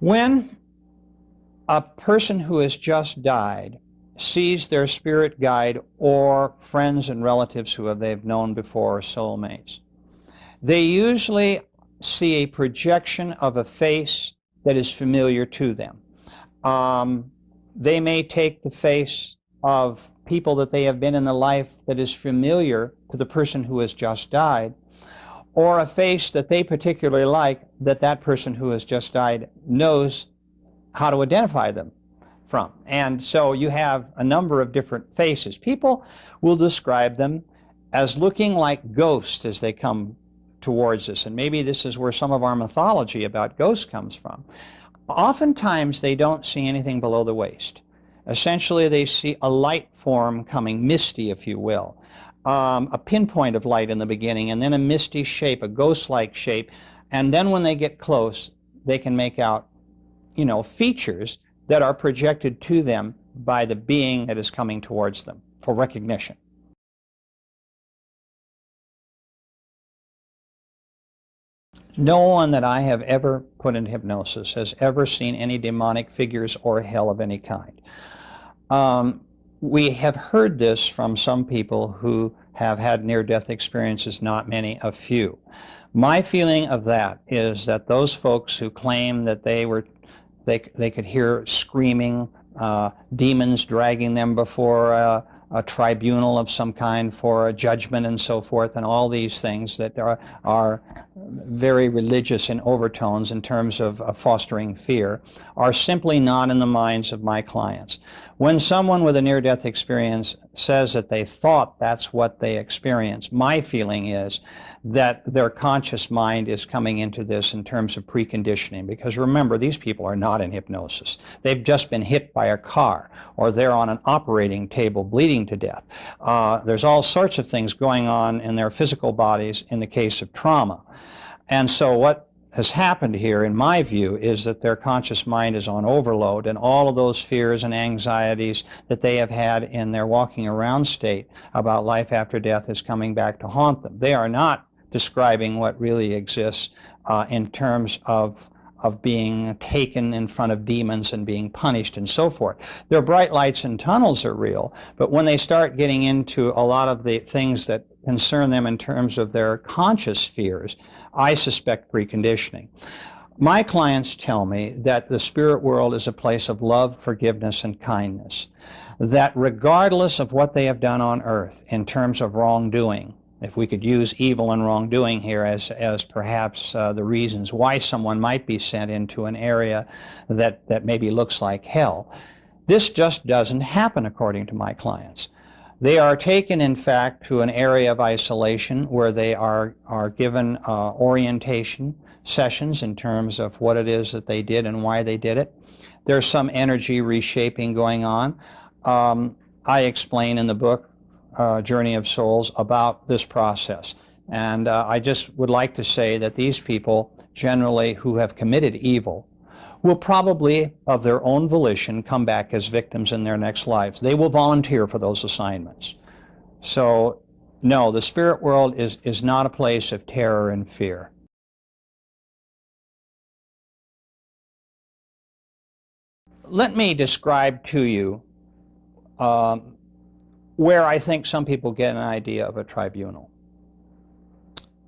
When a person who has just died sees their spirit guide or friends and relatives who they've known before, or soulmates, they usually see a projection of a face that is familiar to them. They may take the face of people that they have been in the life that is familiar to the person who has just died, or a face that they particularly like that that person who has just died knows how to identify them from. And so you have a number of different faces. People will describe them as looking like ghosts as they come towards us, and maybe this is where some of our mythology about ghosts comes from. Oftentimes they don't see anything below the waist. Essentially they see a light form coming, misty if you will, a pinpoint of light in the beginning, and then a misty shape, a ghost-like shape, and then when they get close they can make out, you know, features that are projected to them by the being that is coming towards them for recognition. No one that I have ever put in hypnosis has ever seen any demonic figures or hell of any kind. We have heard this from some people who have had near-death experiences, not many, a few. My feeling of that is that those folks who claim that they could hear screaming, demons dragging them before a tribunal of some kind for a judgment and so forth, and all these things that are very religious in overtones in terms of fostering fear, are simply not in the minds of my clients. When someone with a near-death experience says that they thought that's what they experienced, my feeling is that their conscious mind is coming into this in terms of preconditioning, because remember, these people are not in hypnosis. They've just been hit by a car, or they're on an operating table bleeding to death. There's all sorts of things going on in their physical bodies in the case of trauma. And so what has happened here, in my view, is that their conscious mind is on overload, and all of those fears and anxieties that they have had in their walking around state about life after death is coming back to haunt them. They are not describing what really exists in terms of being taken in front of demons and being punished and so forth. Their bright lights and tunnels are real, but when they start getting into a lot of the things that concern them in terms of their conscious fears, I suspect preconditioning. My clients tell me that the spirit world is a place of love, forgiveness, and kindness. That regardless of what they have done on earth in terms of wrongdoing, if we could use evil and wrongdoing here as perhaps the reasons why someone might be sent into an area that maybe looks like hell, this just doesn't happen according to my clients. They are taken, in fact, to an area of isolation where they are given orientation sessions in terms of what it is that they did and why they did it. There's some energy reshaping going on. I explain in the book, Journey of Souls, about this process. And I just would like to say that these people, generally who have committed evil, will probably, of their own volition, come back as victims in their next lives. They will volunteer for those assignments. So, no, the spirit world is not a place of terror and fear. Let me describe to you where I think some people get an idea of a tribunal.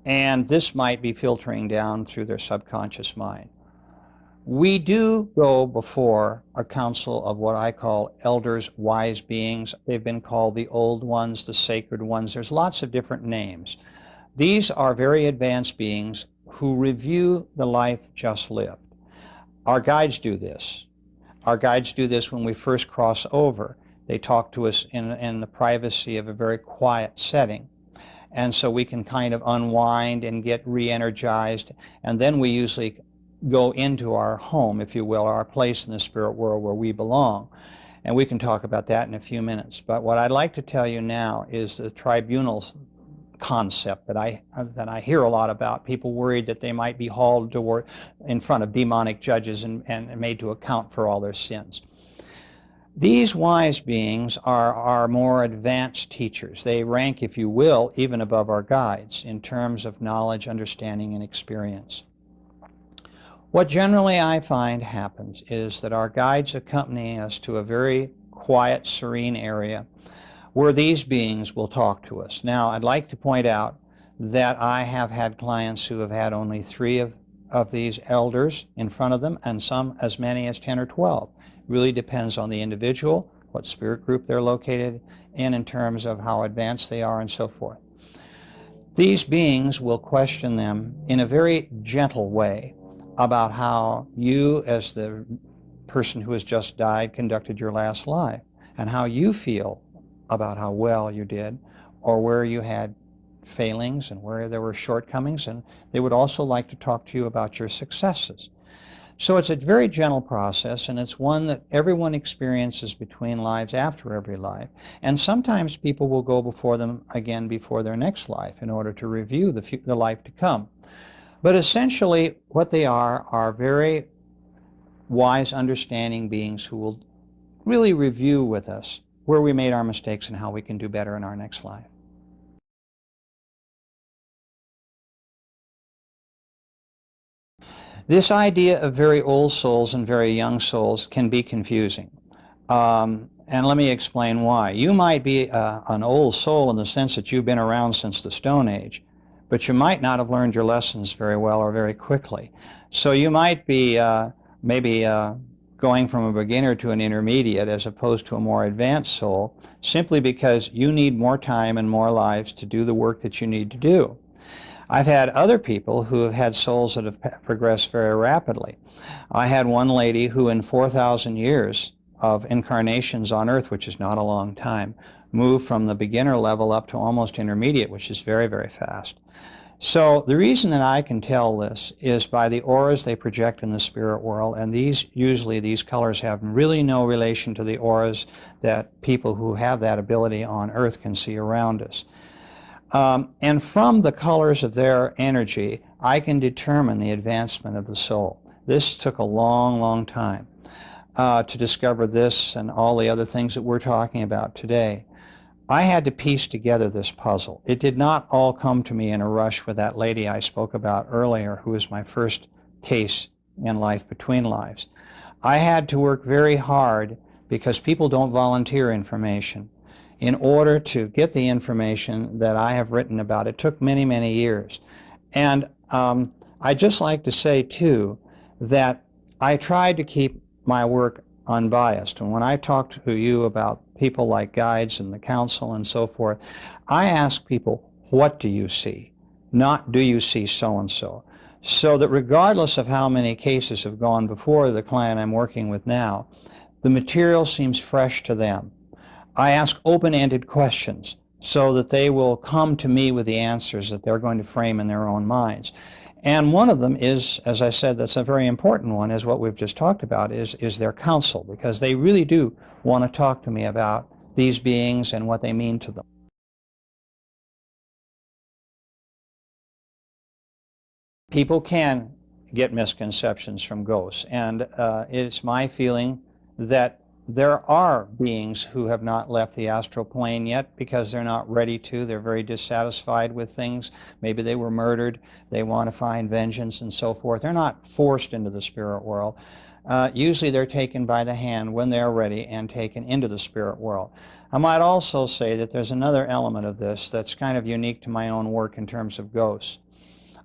And this might be filtering down through their subconscious mind. We do go before a council of what I call elders, wise beings. They've been called the old ones, the sacred ones. There's lots of different names. These are very advanced beings who review the life just lived. Our guides do this. Our guides do this when we first cross over. They talk to us in the privacy of a very quiet setting. And so we can kind of unwind and get re-energized. And then we usually go into our home, if you will, our place in the spirit world where we belong. And we can talk about that in a few minutes. But what I'd like to tell you now is the tribunals concept that I hear a lot about. People worried that they might be hauled in front of demonic judges and made to account for all their sins. These wise beings are more advanced teachers. They rank, if you will, even above our guides in terms of knowledge, understanding, and experience. What generally I find happens is that our guides accompany us to a very quiet, serene area where these beings will talk to us. Now, I'd like to point out that I have had clients who have had only 3 of these elders in front of them, and some as many as 10 or 12. It really depends on the individual, what spirit group they're located in terms of how advanced they are and so forth. These beings will question them in a very gentle way about how you, as the person who has just died, conducted your last life, and how you feel about how well you did, or where you had failings and where there were shortcomings, and they would also like to talk to you about your successes. So it's a very gentle process, and it's one that everyone experiences between lives after every life. And sometimes people will go before them again before their next life in order to review the life to come. But essentially what they are very wise, understanding beings who will really review with us where we made our mistakes and how we can do better in our next life. This idea of very old souls and very young souls can be confusing. And let me explain why. You might be an old soul in the sense that you've been around since the Stone Age, but you might not have learned your lessons very well or very quickly. So you might be maybe going from a beginner to an intermediate as opposed to a more advanced soul, simply because you need more time and more lives to do the work that you need to do. I've had other people who have had souls that have progressed very rapidly. I had one lady who in 4,000 years of incarnations on Earth, which is not a long time, moved from the beginner level up to almost intermediate, which is very, very fast. So the reason that I can tell this is by the auras they project in the spirit world, and usually these colors have really no relation to the auras that people who have that ability on Earth can see around us. And from the colors of their energy, I can determine the advancement of the soul. This took a long, long time to discover this and all the other things that we're talking about today. I had to piece together this puzzle. It did not all come to me in a rush with that lady I spoke about earlier, who was my first case in Life Between Lives. I had to work very hard because people don't volunteer information. In order to get the information that I have written about, it took many, many years. And I'd just like to say, too, that I tried to keep my work unbiased. And when I talk to you about people like guides and the council and so forth, I ask people, what do you see? Not, do you see so-and-so? So that regardless of how many cases have gone before the client I'm working with now, the material seems fresh to them. I ask open-ended questions so that they will come to me with the answers that they're going to frame in their own minds. And one of them is, as I said, that's a very important one, is what we've just talked about, is their counsel, because they really do want to talk to me about these beings and what they mean to them. People can get misconceptions from ghosts, and it's my feeling that there are beings who have not left the astral plane yet because they're not ready to. They're very dissatisfied with things. Maybe they were murdered. They want to find vengeance and so forth. They're not forced into the spirit world. Usually they're taken by the hand when they're ready and taken into the spirit world. I might also say that there's another element of this that's kind of unique to my own work in terms of ghosts.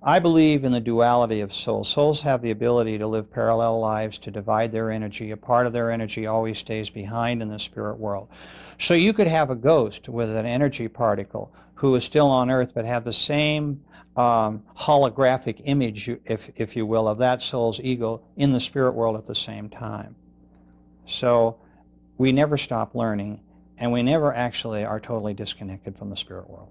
I believe in the duality of souls. Souls have the ability to live parallel lives, to divide their energy. A part of their energy always stays behind in the spirit world. So you could have a ghost with an energy particle who is still on Earth but have the same holographic image, if you will, of that soul's ego in the spirit world at the same time. So we never stop learning, and we never actually are totally disconnected from the spirit world.